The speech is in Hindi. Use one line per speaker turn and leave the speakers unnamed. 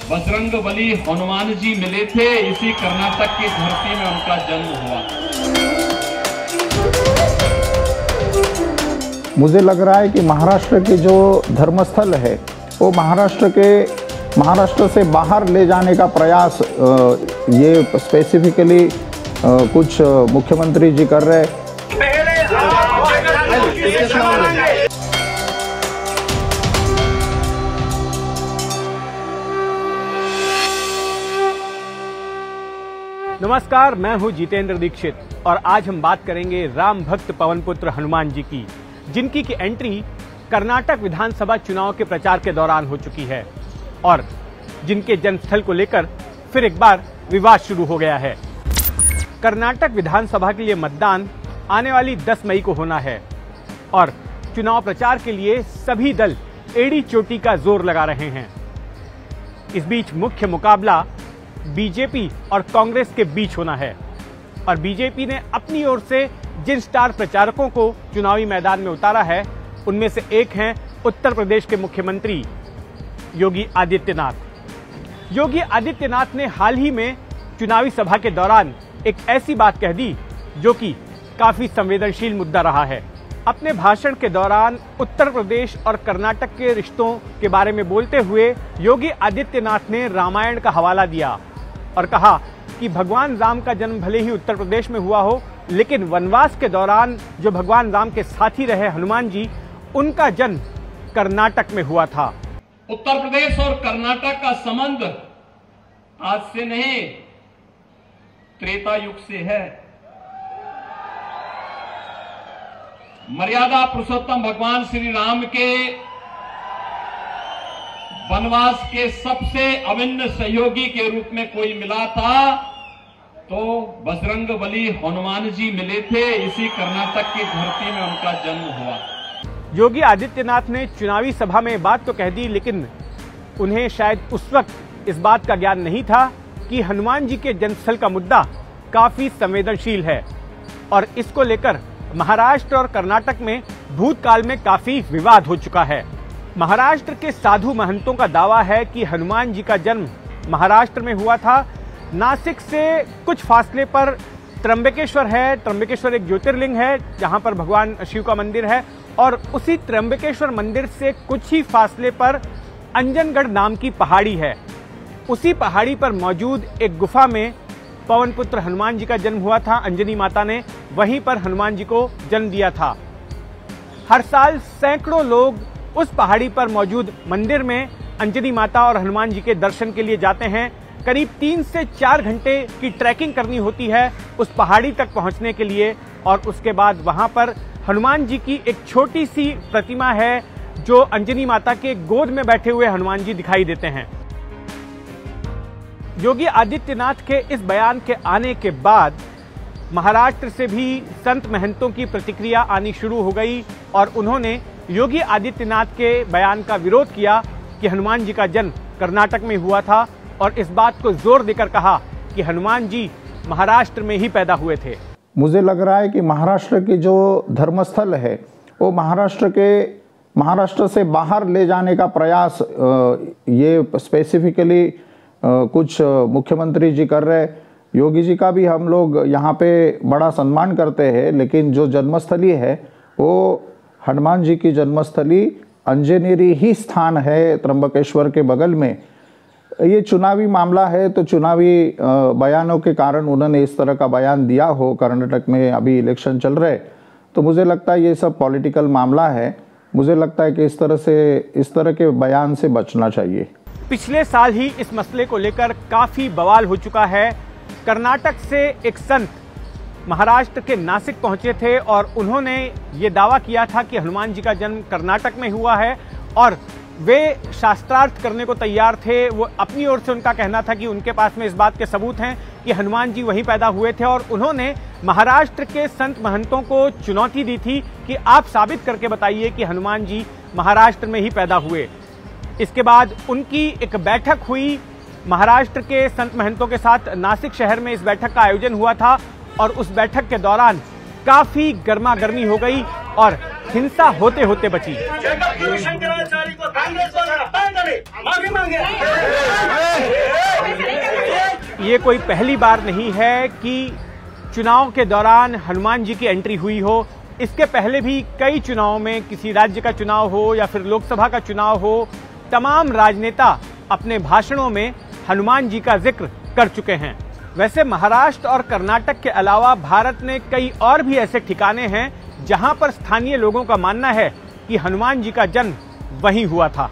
बजरंगबली हनुमान जी मिले थे, इसी कर्नाटक की धरती में उनका जन्म हुआ।
मुझे लग रहा है कि महाराष्ट्र के जो धर्मस्थल है वो महाराष्ट्र से बाहर ले जाने का प्रयास ये स्पेसिफिकली कुछ मुख्यमंत्री जी कर रहे हैं।
नमस्कार, मैं हूं जितेंद्र दीक्षित और आज हम बात करेंगे राम भक्त पवन पुत्र हनुमान जी की, जिनकी की एंट्री कर्नाटक विधानसभा चुनाव के प्रचार के दौरान हो चुकी है और जिनके जन्मस्थल को लेकर फिर एक बार विवाद शुरू हो गया है। कर्नाटक विधानसभा के लिए मतदान आने वाली 10 मई को होना है और चुनाव प्रचार के लिए सभी दल एड़ी चोटी का जोर लगा रहे हैं। इस बीच मुख्य मुकाबला बीजेपी और कांग्रेस के बीच होना है और बीजेपी ने अपनी ओर से जिन स्टार प्रचारकों को चुनावी मैदान में उतारा है उनमें से एक हैं उत्तर प्रदेश के मुख्यमंत्री योगी आदित्यनाथ। योगी आदित्यनाथ ने हाल ही में चुनावी सभा के दौरान एक ऐसी बात कह दी जो कि काफी संवेदनशील मुद्दा रहा है। अपने भाषण के दौरान उत्तर प्रदेश और कर्नाटक के रिश्तों के बारे में बोलते हुए योगी आदित्यनाथ ने रामायण का हवाला दिया और कहा कि भगवान राम का जन्म भले ही उत्तर प्रदेश में हुआ हो, लेकिन वनवास के दौरान जो भगवान राम के साथी रहे हनुमान जी, उनका जन्म कर्नाटक में हुआ था।
उत्तर प्रदेश और कर्नाटक का संबंध आज से नहीं, त्रेता युग से है। मर्यादा पुरुषोत्तम भगवान श्री राम के वनवास के सबसे अभिन्न सहयोगी के रूप में कोई मिला था तो बजरंगबली हनुमान जी मिले थे, इसी कर्नाटक की धरती में उनका जन्म हुआ।
योगी आदित्यनाथ ने चुनावी सभा में बात तो कह दी, लेकिन उन्हें शायद उस वक्त इस बात का ज्ञान नहीं था कि हनुमान जी के जन्मस्थल का मुद्दा काफी संवेदनशील है और इसको लेकर महाराष्ट्र और कर्नाटक में भूतकाल में काफी विवाद हो चुका है। महाराष्ट्र के साधु महंतों का दावा है कि हनुमान जी का जन्म महाराष्ट्र में हुआ था। नासिक से कुछ फासले पर त्र्यंबकेश्वर है। त्र्यंबकेश्वर एक ज्योतिर्लिंग है जहां पर भगवान शिव का मंदिर है और उसी त्र्यंबकेश्वर मंदिर से कुछ ही फासले पर अंजनगढ़ नाम की पहाड़ी है। उसी पहाड़ी पर मौजूद एक गुफा में पवन पुत्र हनुमान जी का जन्म हुआ था। अंजनी माता ने वहीं पर हनुमान जी को जन्म दिया था। हर साल सैकड़ों लोग उस पहाड़ी पर मौजूद मंदिर में अंजनी माता और हनुमान जी के दर्शन के लिए जाते हैं। करीब 3 से 4 घंटे की ट्रैकिंग करनी होती है उस पहाड़ी तक पहुंचने के लिए और उसके बाद वहां पर हनुमान जी की एक छोटी सी प्रतिमा है जो अंजनी माता के गोद में बैठे हुए हनुमान जी दिखाई देते हैं। योगी आदित्यनाथ के इस बयान के आने के बाद महाराष्ट्र से भी संत महंतों की प्रतिक्रिया आनी शुरू हो गई और उन्होंने योगी आदित्यनाथ के बयान का विरोध किया कि हनुमान जी का जन्म कर्नाटक में हुआ था और इस बात को जोर देकर कहा कि हनुमान जी महाराष्ट्र में ही पैदा हुए थे।
मुझे लग रहा है कि महाराष्ट्र की जो धर्मस्थल है वो महाराष्ट्र से बाहर ले जाने का प्रयास ये स्पेसिफिकली कुछ मुख्यमंत्री जी कर रहे हैं। योगी जी का भी हम लोग यहाँ पे बड़ा सम्मान करते हैं, लेकिन जो जन्मस्थली है वो हनुमान जी की जन्मस्थली अंजनेरी ही स्थान है, त्र्यंबकेश्वर के बगल में। ये चुनावी मामला है तो चुनावी बयानों के कारण उन्होंने इस तरह का बयान दिया हो। कर्नाटक में अभी इलेक्शन चल रहे, तो मुझे लगता है ये सब पॉलिटिकल मामला है। मुझे लगता है कि इस तरह के बयान से बचना चाहिए।
पिछले साल ही इस मसले को लेकर काफी बवाल हो चुका है। कर्नाटक से एक संत महाराष्ट्र के नासिक पहुंचे थे और उन्होंने ये दावा किया था कि हनुमान जी का जन्म कर्नाटक में हुआ है और वे शास्त्रार्थ करने को तैयार थे। वो अपनी ओर से उनका कहना था कि उनके पास में इस बात के सबूत हैं कि हनुमान जी वहीं पैदा हुए थे और उन्होंने महाराष्ट्र के संत महंतों को चुनौती दी थी कि आप साबित करके बताइए कि हनुमान जी महाराष्ट्र में ही पैदा हुए। इसके बाद उनकी एक बैठक हुई महाराष्ट्र के संत महंतों के साथ। नासिक शहर में इस बैठक का आयोजन हुआ था और उस बैठक के दौरान काफी गर्मा गर्मी हो गई और हिंसा होते होते बची। ये कोई पहली बार नहीं है कि चुनाव के दौरान हनुमान जी की एंट्री हुई हो। इसके पहले भी कई चुनाव में, किसी राज्य का चुनाव हो या फिर लोकसभा का चुनाव हो, तमाम राजनेता अपने भाषणों में हनुमान जी का जिक्र कर चुके हैं। वैसे महाराष्ट्र और कर्नाटक के अलावा भारत में कई और भी ऐसे ठिकाने हैं जहां पर स्थानीय लोगों का मानना है कि हनुमान जी का जन्म वहीं हुआ था।